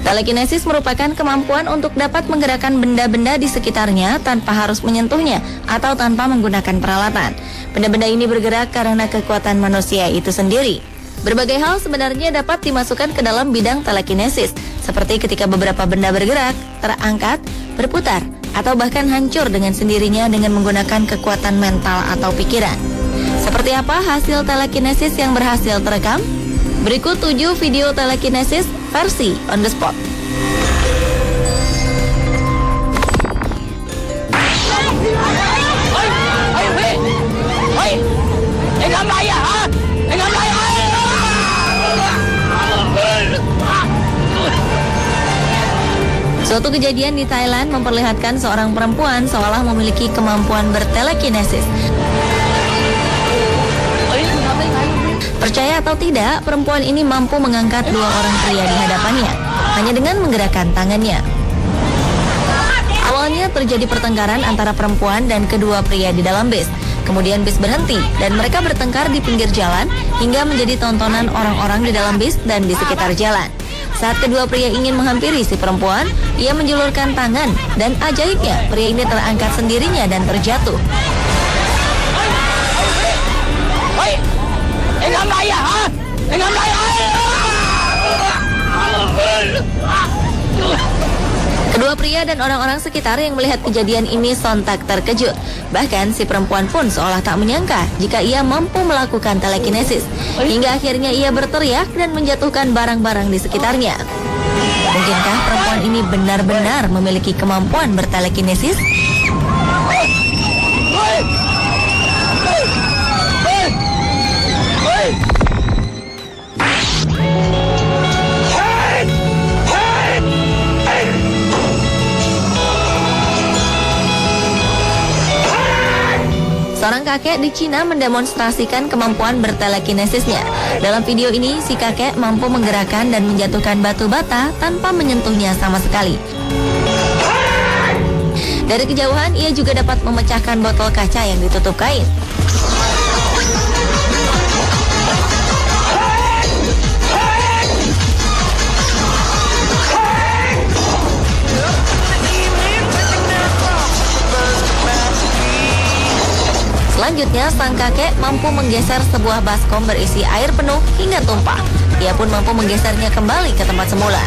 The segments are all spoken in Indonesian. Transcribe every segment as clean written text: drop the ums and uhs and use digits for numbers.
Telekinesis merupakan kemampuan untuk dapat menggerakkan benda-benda di sekitarnya tanpa harus menyentuhnya atau tanpa menggunakan peralatan. Benda-benda ini bergerak karena kekuatan manusia itu sendiri. Berbagai hal sebenarnya dapat dimasukkan ke dalam bidang telekinesis, seperti ketika beberapa benda bergerak, terangkat, berputar, atau bahkan hancur dengan sendirinya dengan menggunakan kekuatan mental atau pikiran. Seperti apa hasil telekinesis yang berhasil terekam? Berikut 7 video telekinesis versi on the spot. Suatu kejadian di Thailand memperlihatkan seorang perempuan seolah memiliki kemampuan bertelekinesis. Percaya atau tidak, perempuan ini mampu mengangkat 2 orang pria di hadapannya hanya dengan menggerakkan tangannya. Awalnya terjadi pertengkaran antara perempuan dan kedua pria di dalam bis. Kemudian bis berhenti dan mereka bertengkar di pinggir jalan hingga menjadi tontonan orang-orang di dalam bis dan di sekitar jalan. Saat kedua pria ingin menghampiri si perempuan, ia menjulurkan tangan dan ajaibnya pria ini terangkat sendirinya dan terjatuh. Kedua pria dan orang-orang sekitar yang melihat kejadian ini sontak terkejut. Bahkan si perempuan pun seolah tak menyangka jika ia mampu melakukan telekinesis. Hingga akhirnya ia berteriak dan menjatuhkan barang-barang di sekitarnya. Mungkinkah perempuan ini benar-benar memiliki kemampuan bertelekinesis? Seorang kakek di Cina mendemonstrasikan kemampuan bertelekinesisnya. Dalam video ini, si kakek mampu menggerakkan dan menjatuhkan batu bata tanpa menyentuhnya sama sekali. Dari kejauhan, ia juga dapat memecahkan botol kaca yang ditutup kain. Selanjutnya, sang kakek mampu menggeser sebuah baskom berisi air penuh hingga tumpah. Ia pun mampu menggesernya kembali ke tempat semula.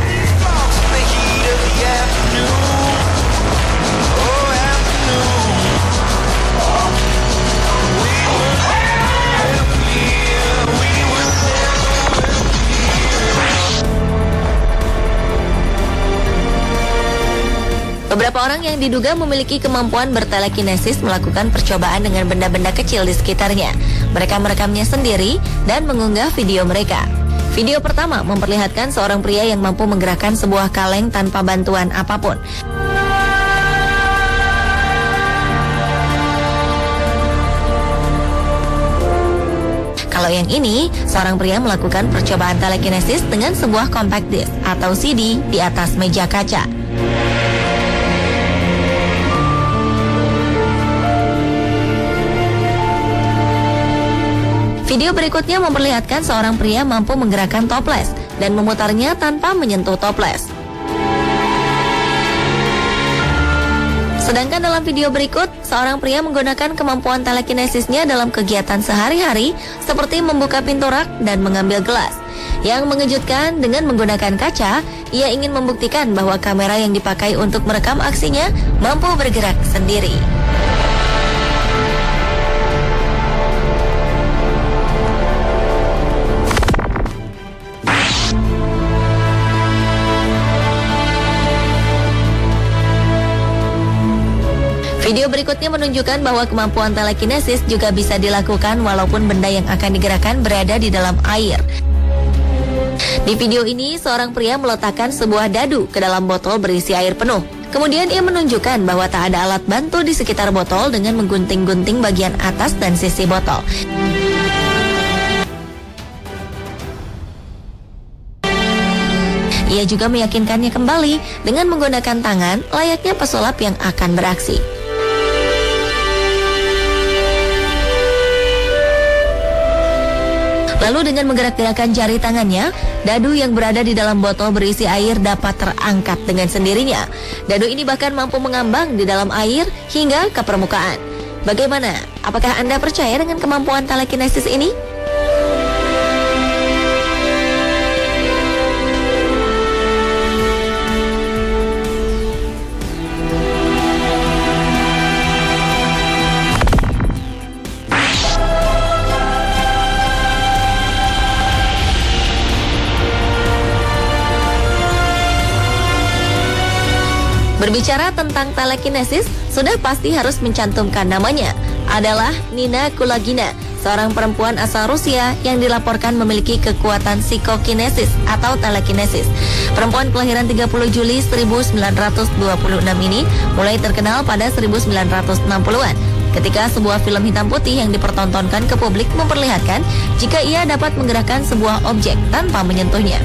Beberapa orang yang diduga memiliki kemampuan bertelekinesis melakukan percobaan dengan benda-benda kecil di sekitarnya. Mereka merekamnya sendiri dan mengunggah video mereka. Video pertama memperlihatkan seorang pria yang mampu menggerakkan sebuah kaleng tanpa bantuan apapun. Kalau yang ini, seorang pria melakukan percobaan telekinesis dengan sebuah compact disc atau CD di atas meja kaca. Video berikutnya memperlihatkan seorang pria mampu menggerakkan toples dan memutarnya tanpa menyentuh toples. Sedangkan dalam video berikut, seorang pria menggunakan kemampuan telekinesisnya dalam kegiatan sehari-hari seperti membuka pintu rak dan mengambil gelas. Yang mengejutkan, dengan menggunakan kaca, ia ingin membuktikan bahwa kamera yang dipakai untuk merekam aksinya mampu bergerak sendiri. Video berikutnya menunjukkan bahwa kemampuan telekinesis juga bisa dilakukan walaupun benda yang akan digerakkan berada di dalam air. Di video ini, seorang pria meletakkan sebuah dadu ke dalam botol berisi air penuh. Kemudian ia menunjukkan bahwa tak ada alat bantu di sekitar botol dengan menggunting-gunting bagian atas dan sisi botol. Ia juga meyakinkannya kembali dengan menggunakan tangan layaknya pesulap yang akan beraksi. Lalu dengan menggerak-gerakkan jari tangannya, dadu yang berada di dalam botol berisi air dapat terangkat dengan sendirinya. Dadu ini bahkan mampu mengambang di dalam air hingga ke permukaan. Bagaimana? Apakah Anda percaya dengan kemampuan telekinesis ini? Berbicara tentang telekinesis, sudah pasti harus mencantumkan namanya. Adalah Nina Kulagina, seorang perempuan asal Rusia yang dilaporkan memiliki kekuatan psikokinesis atau telekinesis. Perempuan kelahiran 30 Juli 1926 ini mulai terkenal pada 1960-an. Ketika sebuah film hitam putih yang dipertontonkan ke publik memperlihatkan jika ia dapat menggerakkan sebuah objek tanpa menyentuhnya.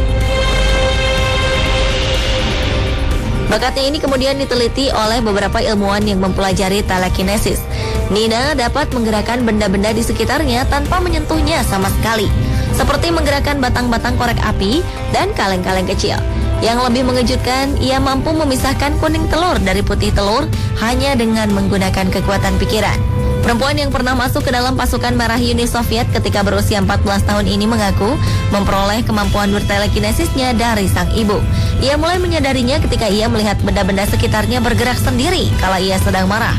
Bakatnya ini kemudian diteliti oleh beberapa ilmuwan yang mempelajari telekinesis. Nina dapat menggerakkan benda-benda di sekitarnya tanpa menyentuhnya sama sekali, seperti menggerakkan batang-batang korek api dan kaleng-kaleng kecil. Yang lebih mengejutkan, ia mampu memisahkan kuning telur dari putih telur hanya dengan menggunakan kekuatan pikiran. Perempuan yang pernah masuk ke dalam pasukan merah Uni Soviet ketika berusia 14 tahun ini mengaku memperoleh kemampuan bertelekinesisnya dari sang ibu. Ia mulai menyadarinya ketika ia melihat benda-benda sekitarnya bergerak sendiri kala ia sedang marah.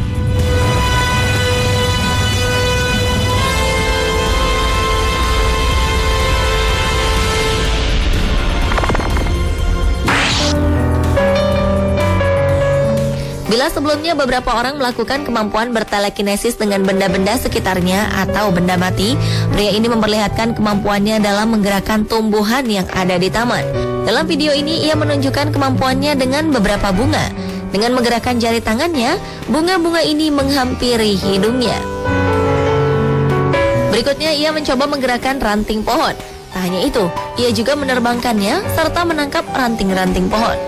Bila sebelumnya beberapa orang melakukan kemampuan bertelekinesis dengan benda-benda sekitarnya atau benda mati, pria ini memperlihatkan kemampuannya dalam menggerakkan tumbuhan yang ada di taman. Dalam video ini ia menunjukkan kemampuannya dengan beberapa bunga. Dengan menggerakkan jari tangannya, bunga-bunga ini menghampiri hidungnya. Berikutnya ia mencoba menggerakkan ranting pohon. Tak hanya itu, ia juga menerbangkannya serta menangkap ranting-ranting pohon.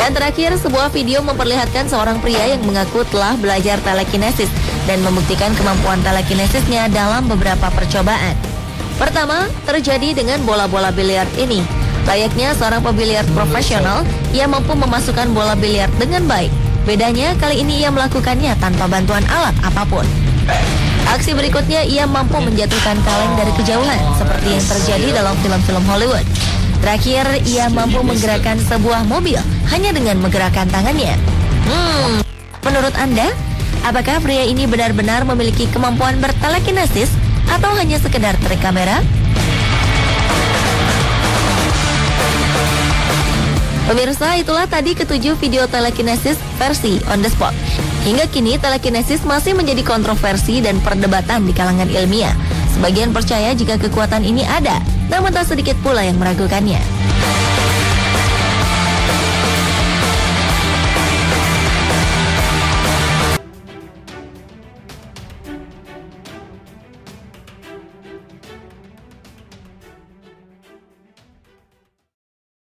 Dan terakhir, sebuah video memperlihatkan seorang pria yang mengaku telah belajar telekinesis dan membuktikan kemampuan telekinesisnya dalam beberapa percobaan. Pertama, terjadi dengan bola-bola biliar ini. Layaknya seorang pebiliar profesional, ia mampu memasukkan bola biliar dengan baik. Bedanya, kali ini ia melakukannya tanpa bantuan alat apapun. Aksi berikutnya, ia mampu menjatuhkan kaleng dari kejauhan, seperti yang terjadi dalam film-film Hollywood. Terakhir, ia mampu menggerakkan sebuah mobil hanya dengan menggerakkan tangannya. Menurut Anda, apakah pria ini benar-benar memiliki kemampuan bertelekinesis atau hanya sekedar trik kamera? Pemirsa, itulah tadi ketujuh video telekinesis versi on the spot. Hingga kini telekinesis masih menjadi kontroversi dan perdebatan di kalangan ilmiah. Sebagian percaya jika kekuatan ini ada, namun tak sedikit pula yang meragukannya.